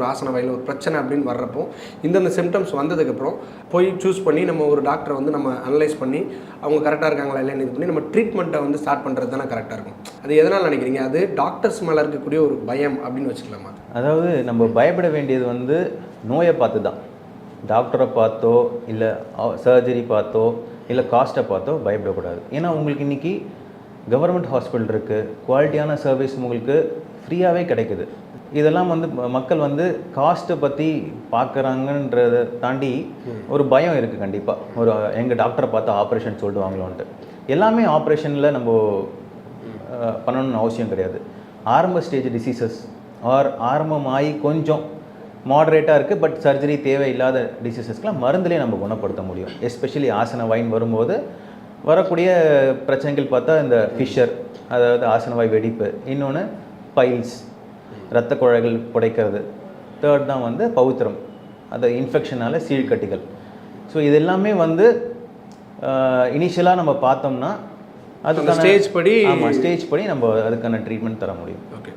ஒரு ஆசன வாயில் ஒரு பிரச்சனை அப்படின்னு வர்றப்போ இந்தந்த சிம்டம்ஸ் வந்ததுக்கப்புறம் போய் சூஸ் பண்ணி நம்ம ஒரு டாக்டரை வந்து நம்ம அனலைஸ் பண்ணி அவங்க கரெக்டாக இருக்காங்களா இல்லைன்னு இது பண்ணி நம்ம ட்ரீட்மெண்ட்டை வந்து ஸ்டார்ட் பண்ணுறது தானே கரெக்டாக இருக்கும். அது எதனால் நினைக்கிறீங்க? அது டாக்டர்ஸ் மேலே இருக்கக்கூடிய ஒரு பயம் அப்படின்னு வச்சுக்கலாமா? அதாவது நம்ம பயப்பட வேண்டியது வந்து நோயை பார்த்து தான். டாக்டரை பார்த்தோ இல்லை சர்ஜரி பார்த்தோ இல்லை காஸ்ட்டை பார்த்தோ பயப்படக்கூடாது. ஏன்னா உங்களுக்கு இன்றைக்கி கவர்மெண்ட் ஹாஸ்பிட்டல் இருக்குது, குவாலிட்டியான சர்வீஸ் உங்களுக்கு ஃப்ரீயாகவே கிடைக்குது. இதெல்லாம் வந்து மக்கள் வந்து காஸ்ட்டை பற்றி பார்க்குறாங்கன்றதை தாண்டி ஒரு பயம் இருக்குது. கண்டிப்பாக ஒரு எங்கள் டாக்டரை பார்த்து ஆப்ரேஷன் சொல்லிட்டு வாங்கலான்ட்டு. எல்லாமே ஆப்ரேஷனில் நம்ம பண்ணணும்னு அவசியம் கிடையாது. ஆரம்ப ஸ்டேஜ் டிசீசஸ் ஆரம்பமாகி கொஞ்சம் மாடரேட்டாக இருக்குது பட் சர்ஜரி தேவையில்லாத டிசீசஸ்க்கெலாம் மருந்துலேயே நம்ம குணப்படுத்த முடியும். எஸ்பெஷலி ஆசன வாயின் வரும்போது வரக்கூடிய பிரச்சனைகள் பார்த்தா இந்த ஃபிஷர், அதாவது ஆசனவாய் வெடிப்பு, இன்னொன்று பைல்ஸ், இரத்த குழாய்கள் புடைக்கிறது, தேர்ட் தான் வந்து பௌத்திரம், அது இன்ஃபெக்ஷனால் சீழ்கட்டிகள். ஸோ இது எல்லாமே வந்து இனிஷியலாக நம்ம பார்த்தோம்னா அதுக்கான ஸ்டேஜ் படி நம்ம அதுக்கான ட்ரீட்மெண்ட் தர முடியும். ஓகே.